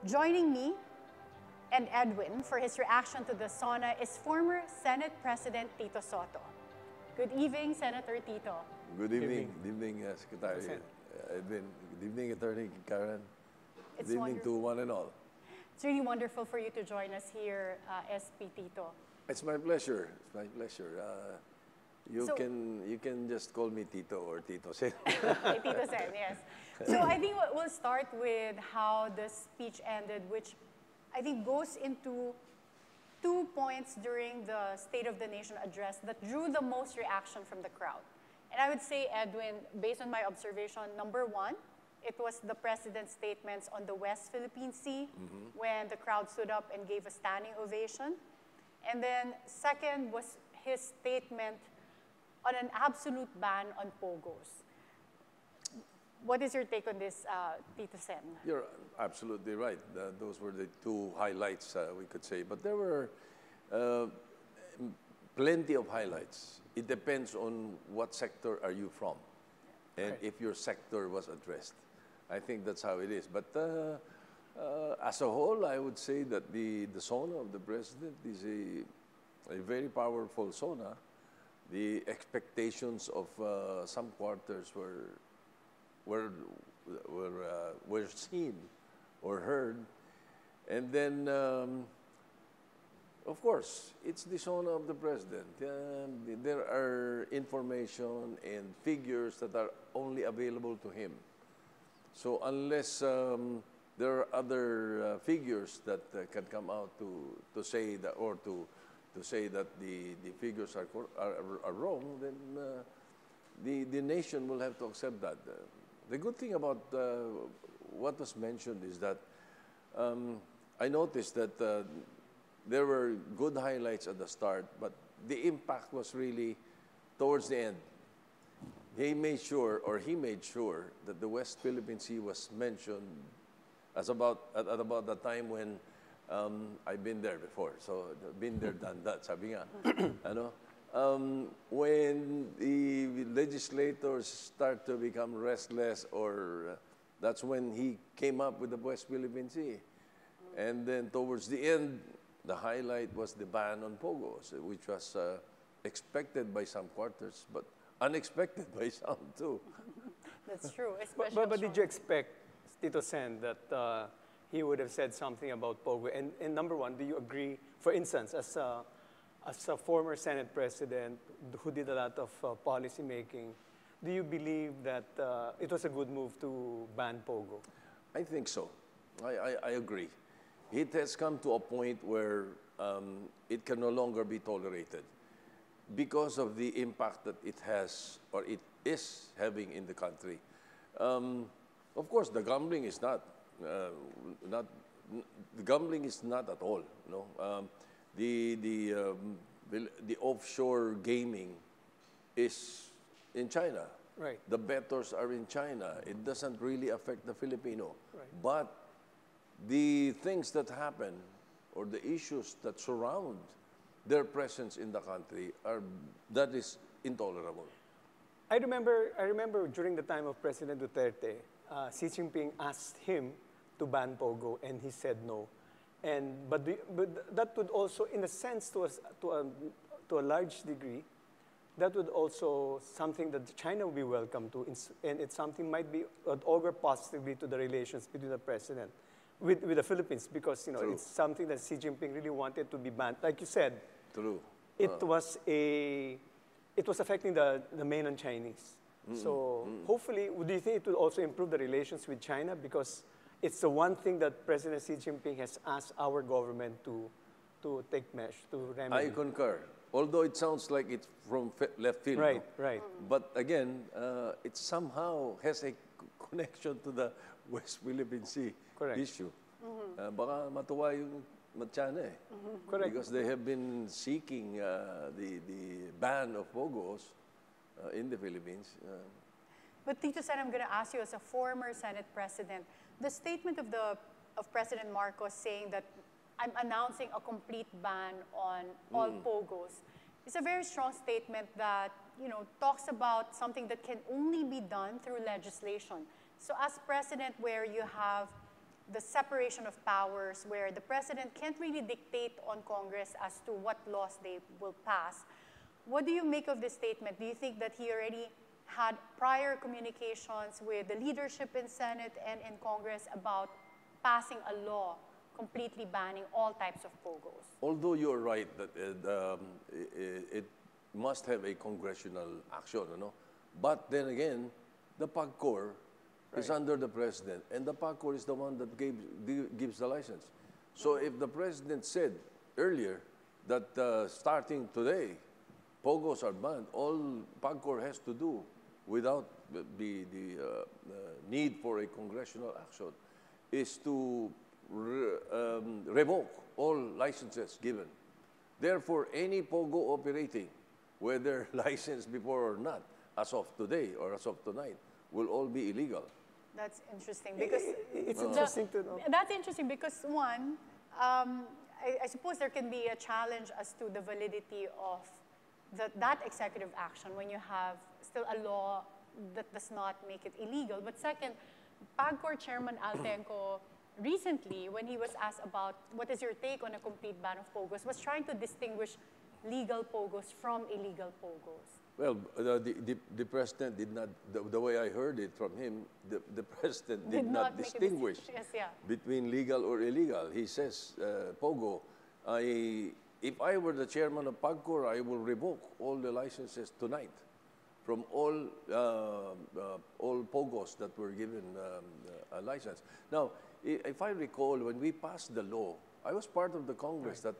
Joining me and Edwin for his reaction to the SONA is former Senate President Tito Sotto. Good evening, Senator Tito. Good evening. Good evening, Secretary Edwin. Good evening, Attorney Karen. Good evening to one and all. It's really wonderful for you to join us here, SP Tito. It's my pleasure. It's my pleasure. You can just call me Tito or Tito Sen. Tito Sen, yes. So I think we'll start with how the speech ended, which I think goes into 2 points during the State of the Nation address that drew the most reaction from the crowd. And I would say, Edwin, based on my observation, number one, it was the President's statements on the West Philippine Sea when the crowd stood up and gave a standing ovation. And then second was his statement on an absolute ban on pogos. What is your take on this, Tito Sen? You're absolutely right. Those were the two highlights, we could say. But there were plenty of highlights. It depends on what sector are you from and if your sector was addressed. I think that's how it is. But as a whole, I would say that the SONA of the President is a very powerful SONA. The expectations of some quarters were seen or heard. And then, of course, it's the SONA of the President. There are information and figures that are only available to him. So unless there are other figures that can come out to say that, or to say that the figures are wrong, then the nation will have to accept that. The good thing about what was mentioned is that I noticed that there were good highlights at the start, but the impact was really towards the end. He made sure that the West Philippine Sea was mentioned at about the time when I've been there before. So, been there, done that, sabi nga. When the legislators start to become restless, or that's when he came up with the West Philippine Sea. And then towards the end, the highlight was the ban on pogos, which was expected by some quarters, but unexpected by some too. That's true. Especially but did you expect, Tito Sen, that he would have said something about pogo? And number one, do you agree, for instance, as a former Senate President who did a lot of policy making, do you believe that it was a good move to ban pogo? I think so. I agree. It has come to a point where it can no longer be tolerated because of the impact that it has, or it is having in the country. Of course, the gambling is not at all. No, the offshore gaming is in China. Right. The bettors are in China. It doesn't really affect the Filipino. Right. But the things that happen, or the issues that surround their presence in the country, that is intolerable. I remember during the time of President Duterte, Xi Jinping asked him to ban pogo, and he said no. But that would also, in a sense, to a large degree, that would also something that China would be welcome to, and it's something might be augur positively to the relations between the president with the Philippines, because it's something that Xi Jinping really wanted to be banned. Like you said, it was affecting the mainland Chinese. So hopefully, do you think it will also improve the relations with China? Because it's the one thing that President Xi Jinping has asked our government to take measures, to remedy. I concur. Although it sounds like it's from left field. Right, right. But again, it somehow has a connection to the West Philippine Sea issue. Baka matuwa yung China eh. Correct. Because they have been seeking the ban of pogos in the Philippines. But Tito Sen, I'm going to ask you, as a former Senate President, the statement of President Marcos saying that I'm announcing a complete ban on all pogos is a very strong statement that talks about something that can only be done through legislation. So as president, where you have the separation of powers where the president can't really dictate on Congress as to what laws they will pass. What do you make of this statement? Do you think that he already had prior communications with the leadership in Senate and in Congress about passing a law completely banning all types of pogos? Although you're right that it must have a congressional action, but then again, the PAGCOR is under the president, and the PAGCOR is the one that gives the license. So if the president said earlier that starting today, pogos are banned, all PAGCOR has to do without the need for a congressional action is to revoke all licenses given. Therefore, any pogo operating, whether licensed before or not, as of today or as of tonight, will all be illegal. That's interesting because it's interesting to know. That's interesting because one, I suppose there can be a challenge as to the validity of that executive action when you have still a law that does not make it illegal. But second, PAGCOR Chairman Altenco recently, when he was asked about what is your take on a complete ban of pogos, was trying to distinguish legal pogos from illegal pogos. Well, the president did not, the way I heard it from him, the president did not distinguish between legal or illegal. He says, pogo, if I were the chairman of PAGCOR, I will revoke all the licenses tonight from all pogos that were given a license. Now, if I recall, when we passed the law, I was part of the Congress that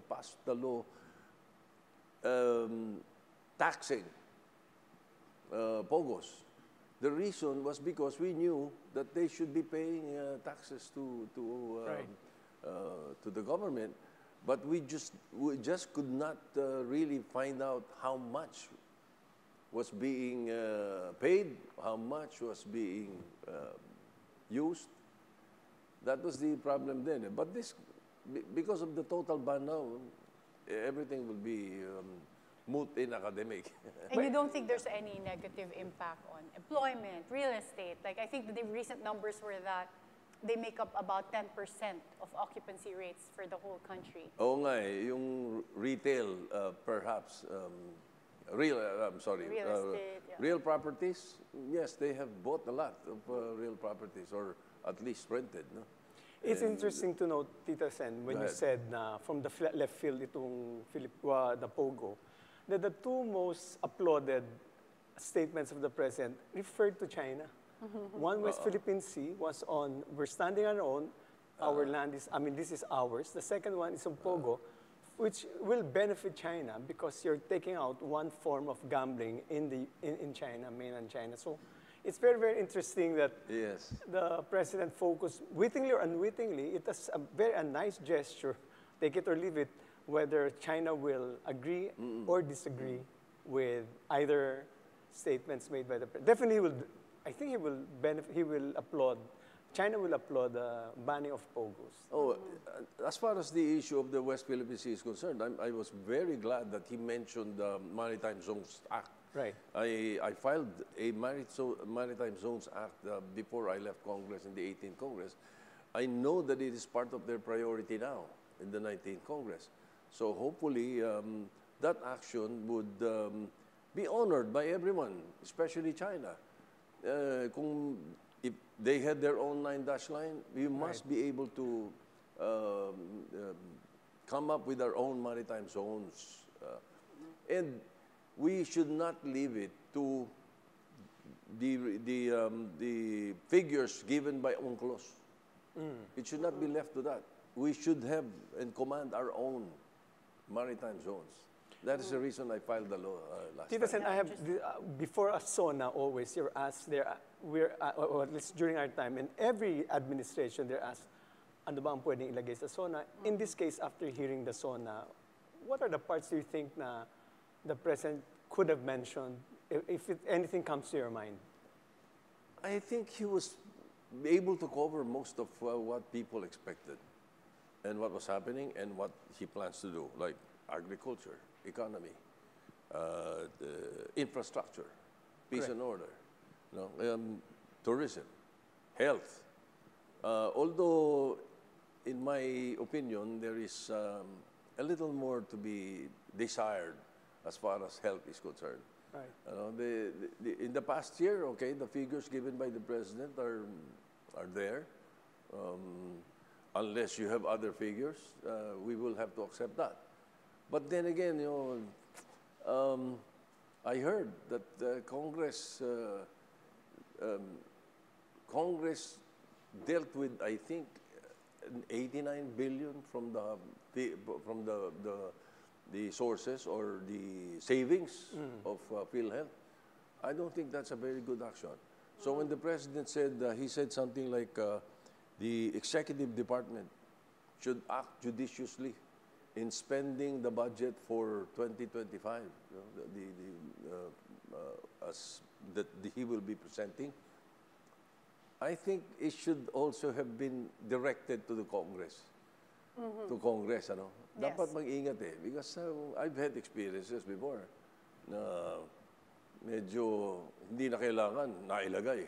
passed the law taxing pogos. The reason was because we knew that they should be paying taxes to the government, but we just could not really find out how much was being paid, how much was being used. That was the problem then. But this, because of the total ban now, everything will be moot in academic. And you don't think there's any negative impact on employment, real estate? Like, I think the recent numbers were that they make up about 10% of occupancy rates for the whole country. Oo nga eh, yung retail, perhaps, real estate, real properties, yes, they have bought a lot of real properties, or at least rented, no? It's interesting to note, Tita Sen, when you said na from the left field itong the pogo, that the two most applauded statements of the president referred to China. One was Philippine Sea, was on, we're standing on our own, our land is, this is ours. The second one is on pogo, which will benefit China because you're taking out one form of gambling in China, mainland China. So it's very, very interesting that the president focused, wittingly or unwittingly, it is a nice gesture, take it or leave it, whether China will agree or disagree with either statements made by the president. Definitely will, I think he will applaud, China will applaud the banning of pogos. Oh, as far as the issue of the West Philippine Sea is concerned, I was very glad that he mentioned the Maritime Zones Act. Right. I filed a Maritime Zones Act before I left Congress in the 18th Congress. I know that it is part of their priority now in the 19th Congress. So hopefully that action would be honored by everyone, especially China. If they had their own 9-dash line, we must be able to come up with our own maritime zones. And we should not leave it to the figures given by UNCLOS. It should not be left to that. We should have and command our own maritime zones. That is the reason I filed the law last Tita Sen, time. I have, before a SONA always, you're asked there, or at least during our time, in every administration, they're asked, ano ba ang pwedeng ilagay sa SONA? In this case, after hearing the SONA, what are the parts do you think na the president could have mentioned, if anything comes to your mind? I think he was able to cover most of what people expected and what was happening and what he plans to do, like agriculture, economy, infrastructure, peace and order, tourism, health, Although, in my opinion, there is a little more to be desired as far as health is concerned. Right. In the past year, okay, the figures given by the president are there. Unless you have other figures, we will have to accept that. But then again, I heard that Congress dealt with, I think, 89 billion from the sources or the savings of PhilHealth. I don't think that's a very good action. So when the president said, he said something like, the executive department should act judiciously in spending the budget for 2025, that he will be presenting. I think it should also have been directed to the Congress. To Congress, ano? Yes. Dapat mag-ingat eh. Because I've had experiences before na medyo hindi na kailangan, nailagay.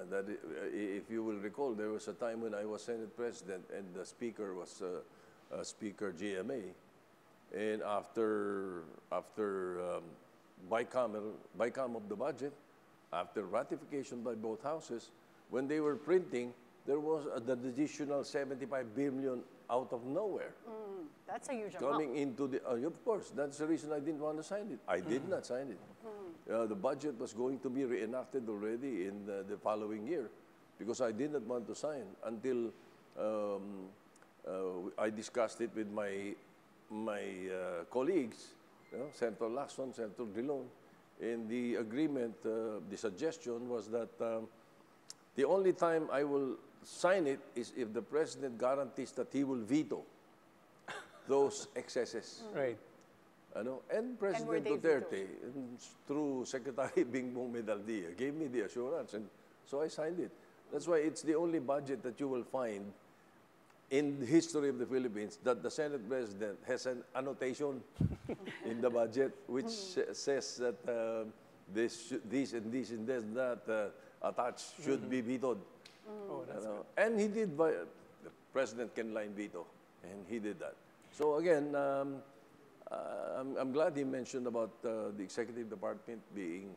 That if you will recall, there was a time when I was Senate President and the Speaker was Speaker GMA. And after bycam of the budget, after ratification by both houses, when they were printing, there was an additional 75 billion out of nowhere. That's a huge amount. Coming into the, of course, that's the reason I didn't want to sign it. I did not sign it. The budget was going to be reenacted already in the following year because I did not want to sign until I discussed it with my colleagues, Senator Lacson, Senator Drilon, and the agreement, the suggestion was that the only time I will sign it is if the president guarantees that he will veto those excesses. Right. And President Duterte, through Secretary Bongbong Marcos, gave me the assurance, and so I signed it. That's why it's the only budget that you will find in the history of the Philippines that the Senate President has an annotation in the budget which says that this and that attached should be vetoed. Oh, that's good. And he did, the President can line veto, and he did that. So again, I'm glad he mentioned about the executive department being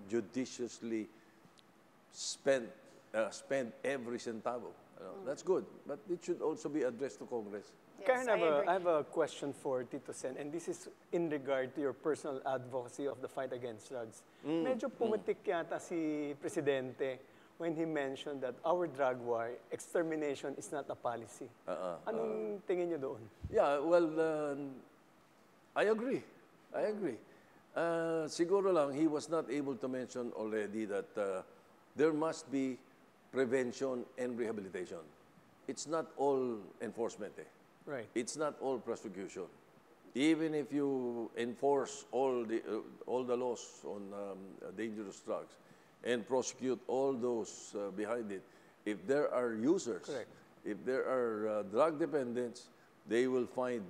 judiciously spend every centavo. That's good, but it should also be addressed to Congress. Yes, Karen, I I have a question for Tito Sen, and this is in regard to your personal advocacy of the fight against drugs. Medyo pumatik yata si Presidente when he mentioned that our drug war, extermination is not a policy. Anong tingin niyo doon? Yeah, well, I agree. Siguro lang, he was not able to mention already that there must be prevention and rehabilitation. It's not all enforcement. Right. It's not all prosecution. Even if you enforce all the laws on dangerous drugs and prosecute all those behind it, if there are users, correct, if there are drug dependents, they will find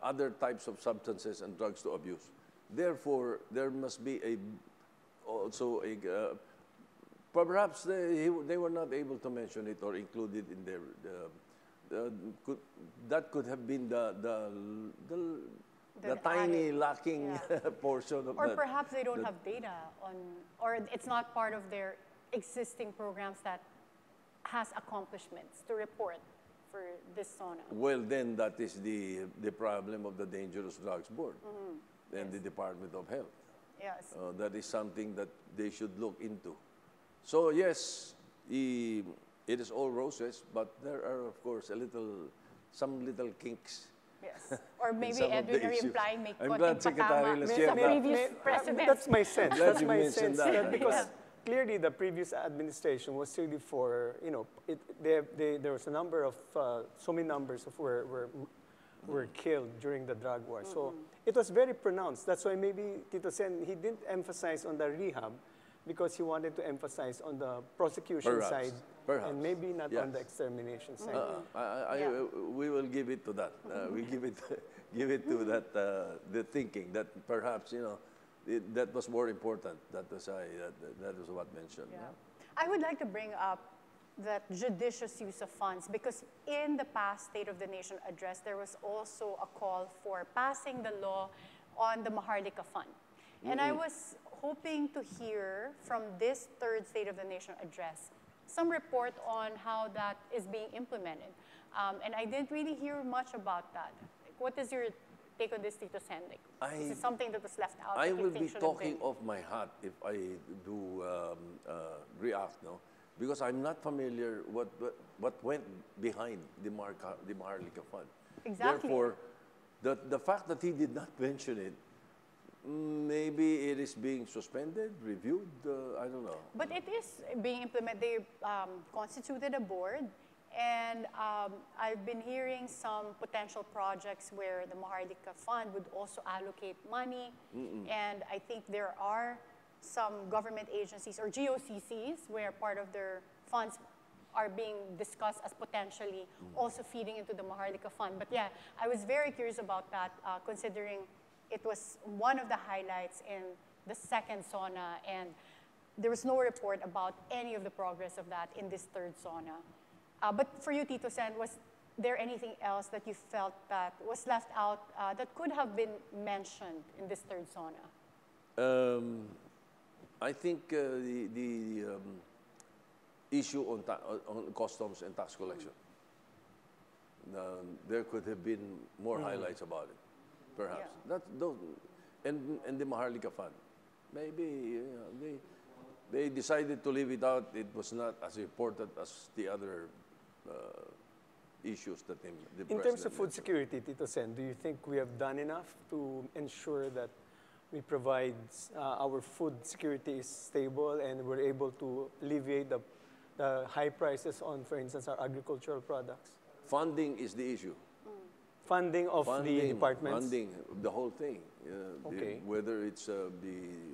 other types of substances and drugs to abuse. Therefore, there must be perhaps they were not able to mention it or include it in their. That could have been the tiny lacking portion of that. Or perhaps they don't have data on, or it's not part of their existing programs that has accomplishments to report for this SONA. Well, then that is the problem of the Dangerous Drugs Board and the Department of Health. Yes. That is something that they should look into. So yes, it is all roses, but there are, of course, some little kinks. Yes. Or maybe some of the Edwin, are you issues. implying may I'm glad Secretary patama Lacierda- sa previous president? That's my sense. Glad That's you my mentioned sense. that. Because clearly the previous administration was really for, there was a number of, so many numbers of were killed during the drug war. So it was very pronounced. That's why maybe Tito Sen, he didn't emphasize on the rehab because he wanted to emphasize on the prosecution side and maybe not on the extermination side. We will give it to that. We give it to that the thinking that perhaps that was more important. That was what mentioned. Yeah. I would like to bring up that judicious use of funds, because in the past State of the Nation address, there was also a call for passing the law on the Maharlika Fund. And I was hoping to hear from this third State of the Nation address some report on how that is being implemented. And I didn't really hear much about that. What is your take on this, Tito Sen? Is it something that was left out? I will be talking off my hat if I do react, no? Because I'm not familiar what went behind the Maharlika Fund. Exactly. Therefore, the fact that he did not mention it, maybe it is being suspended, reviewed, I don't know. But it is being implemented. They constituted a board, and I've been hearing some potential projects where the Maharlika Fund would also allocate money, and I think there are some government agencies or GOCCs where part of their funds are being discussed as potentially also feeding into the Maharlika Fund. But yeah, I was very curious about that, considering it was one of the highlights in the second SONA, and there was no report about any of the progress of that in this third SONA. But for you, Tito Sen, was there anything else that you felt that was left out that could have been mentioned in this third SONA? I think the issue on customs and tax collection, there could have been more highlights about it, perhaps. Yeah. And the Maharlika Fund, maybe they decided to leave it out. It was not as important as the other issues that the In president terms of food mentioned. security, Tito Sen, do you think we have done enough to ensure that we provide our food security is stable and we're able to alleviate the high prices on, for instance, our agricultural products? Funding is the issue. Funding of the departments? Funding, the whole thing. Okay. Whether it's the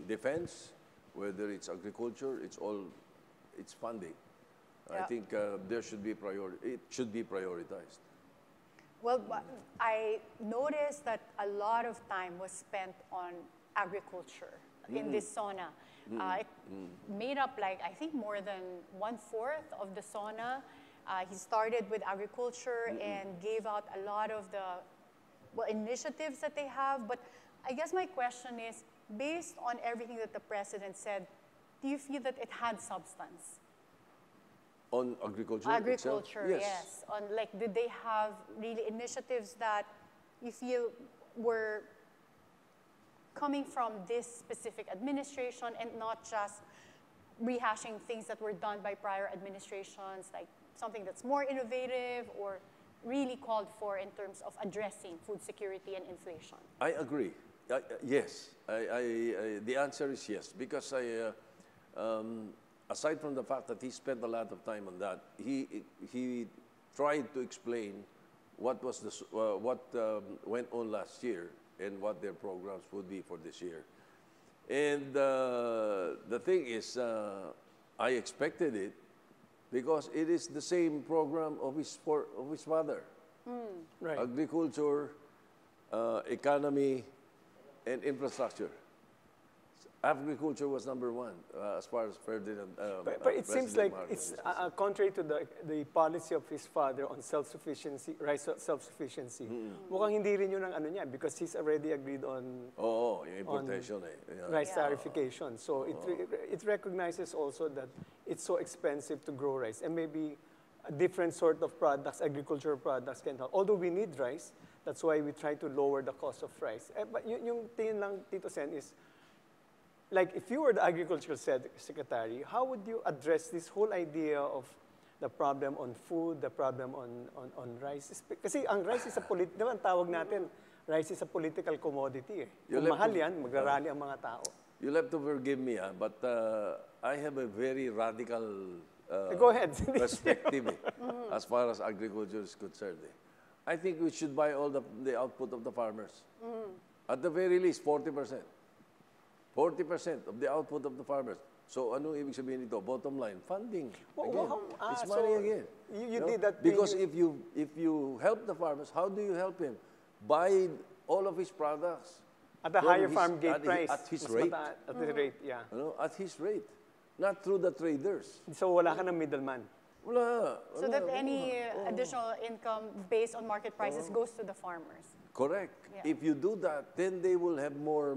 defense, whether it's agriculture, it's funding. I Yeah. think there should be it should be prioritized. Well, I noticed that a lot of time was spent on agriculture in this SONA. It made up, like, I think more than 1/4 of the SONA. He started with agriculture and gave out a lot of the initiatives that they have. But I guess my question is, based on everything that the president said, do you feel that it had substance? On agriculture Agriculture, itself? yes. On, like, did they have really initiatives that you feel were coming from this specific administration and not just rehashing things that were done by prior administrations, like something that's more innovative or really called for in terms of addressing food security and inflation? I agree. Yes. The answer is yes, because aside from the fact that he spent a lot of time on that, he tried to explain what went on last year and what their programs would be for this year. And the thing is, I expected it because it is the same program of his father. Right. Agriculture, economy, and infrastructure. Agriculture was number one as far as Ferdinand. But it seems like Marcos it's is concerned. contrary to the policy of his father on self-sufficiency, rice self-sufficiency. Mukhang hindi rin yun ang ano niya because he's already agreed on Oo, yung importation Yeah. rice tarification. So it recognizes also that it's so expensive to grow rice and maybe a different sort of products, agricultural products can help. Although we need rice, that's why we try to lower the cost of rice. But yung tingin lang, Tito Sen, is like, if you were the agricultural secretary, how would you address this whole idea of the problem on food, the problem on rice? Kasi ang rice is a di ba ang tawag natin, rice is a political commodity. Kung mahal yan, magrarally ang mga tao. You'll have to forgive me, but I have a very radical Go ahead. perspective as far as agriculture is concerned. I think we should buy all the output of the farmers. At the very least, 40%. 40% of the output of the farmers. So, ano ibig sabihin nito? Bottom line, funding. Again, it's money again. You did that. Because if you help the farmers, how do you help him? Buy all of his products at a higher farm gate price. At his rate. At his rate, yeah. At his rate. not through the traders. So wala ka ng middleman. Wala. So that any additional income based on market prices goes to the farmers. Correct. Yeah. If you do that, then they will have more,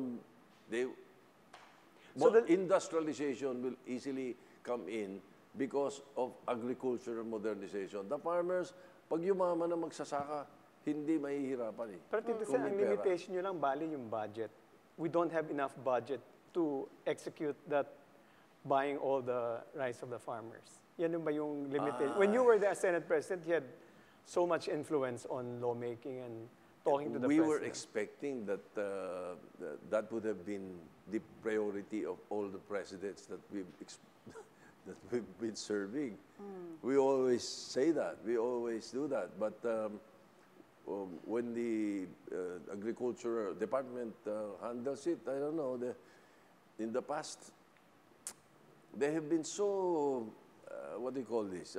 So industrialization will easily come in because of agricultural modernization. The farmers, pag yumaman na magsasaka, hindi mahihirapan eh. Pero Tito Kung Sen, ang may pera. limitation nyo lang, bali yung budget. We don't have enough budget to execute that buying all the rice of the farmers. Yan yung ba yung limitation? When you were the Senate President, you had so much influence on lawmaking and talking to the We president. were expecting that that would have been the priority of all the presidents that that we've been serving. We always say that. We always do that. But when the agriculture department handles it, I don't know. In the past, they have been so, what do you call this?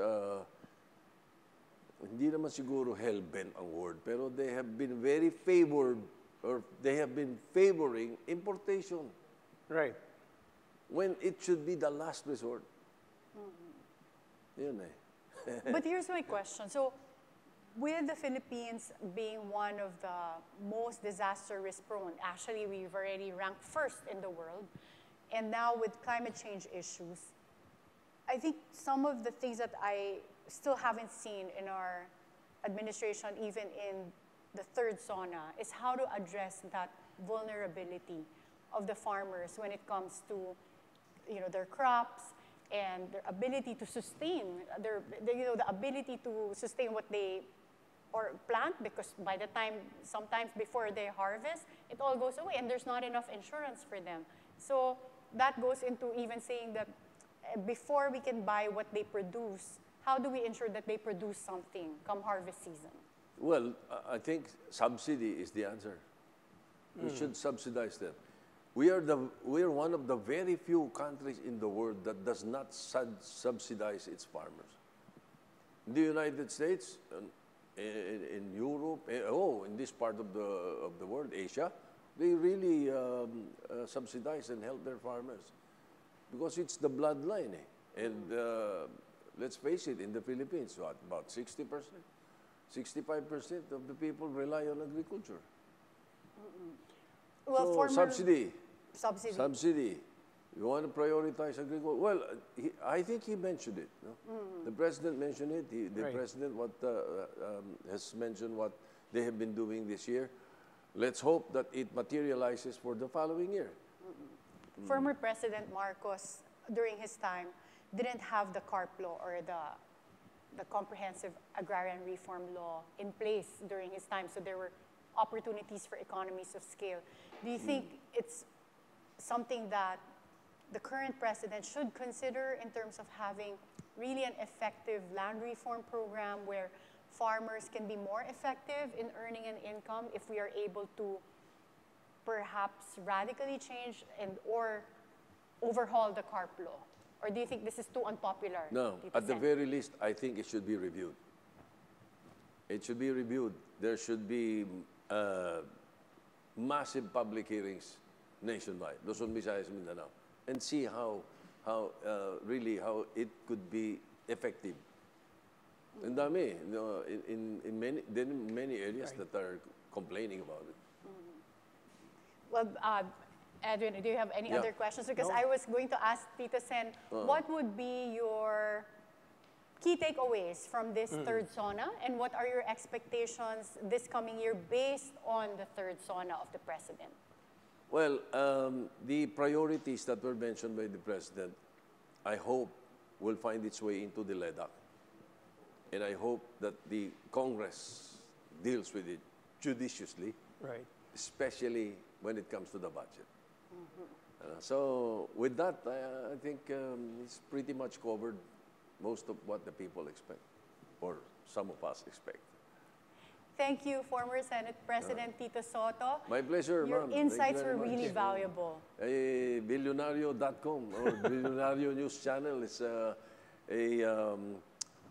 Hindi naman siguro hell-bent ang word, pero they have been very favored, or they have been favoring importation Right. when it should be the last resort. Yun eh. But here's my question. So, with the Philippines being one of the most disaster risk prone, actually we've already ranked first in the world, and now with climate change issues, I think some of the things that I still haven't seen in our administration, even in the third SONA, is how to address that vulnerability of the farmers when it comes to, their crops and their ability to sustain the ability to sustain what they or plant, because by the time, sometimes before they harvest, it all goes away and there's not enough insurance for them. So that goes into even saying that before we can buy what they produce, how do we ensure that they produce something come harvest season? Well, I think subsidy is the answer. We should subsidize them. We are one of the very few countries in the world that does not subsidize its farmers. In the United States, in Europe, in this part of the world, Asia, they really subsidize and help their farmers because it's the bloodline. And let's face it, in the Philippines, about 60%, 65% of the people rely on agriculture. Well, So subsidy. Subsidy. You want to prioritize agriculture? Well, I think he mentioned it. No? The president mentioned it. The Right. president has mentioned what they have been doing this year. Let's hope that it materializes for the following year. Former President Marcos, during his time, didn't have the CARP law or the Comprehensive Agrarian Reform Law in place during his time. So there were opportunities for economies of scale. Do you think it's something that the current president should consider in terms of having really an effective land reform program where farmers can be more effective in earning an income if we are able to perhaps radically change or overhaul the CARP law? Or do you think this is too unpopular? No, Tito at the Sen? very least, I think it should be reviewed. It should be reviewed. There should be massive public hearings nationwide, Luzon, Visayas, Mindanao, and see how it could be effective. And dami, in many areas that are complaining about it. Well, Edwin, do you have any Yeah. other questions? Because No. I was going to ask Tito Sen, what would be your key takeaways from this third SONA, and what are your expectations this coming year based on the third SONA of the President? Well, the priorities that were mentioned by the President, I hope will find its way into the LEDAC. And I hope that the Congress deals with it judiciously, Right. especially when it comes to the budget. So with that, I think it's pretty much covered most of what the people expect, or some of us expect. Thank you, former Senate President Tito Sotto. My pleasure, Your ma'am. Thank you insights very were really much. valuable. Bilyonaryo.com or Bilyonaryo News Channel is a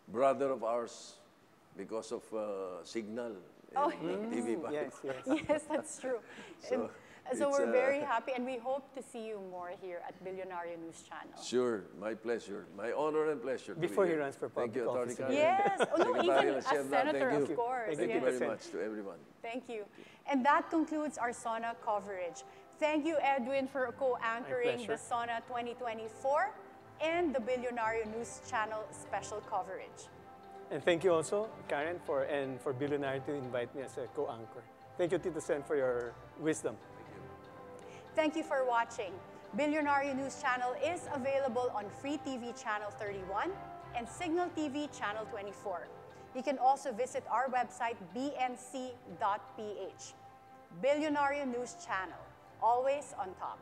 brother of ours because of Signal and TV. Yes, yes. Yes, that's true. So- So we're very happy, and we hope to see you more here at Bilyonaryo News Channel. Sure, my pleasure. My honor and pleasure. Before he runs for Thank public you, office. Attorney Karen. Yes, oh, no, Secretary even as Lacierda, senator, thank of you. course. Thank Thank you yes. very much to everyone. Thank you. And that concludes our SONA coverage. Thank you, Edwin, for co-anchoring the SONA 2024 and the Bilyonaryo News Channel special coverage. And thank you also, Karen, for Bilyonaryo to invite me as a co-anchor. Thank you, Tito Sen, for your wisdom. Thank you for watching. Bilyonaryo News Channel is available on Free TV Channel 31 and Signal TV Channel 24. You can also visit our website, bnc.ph. Bilyonaryo News Channel, always on top.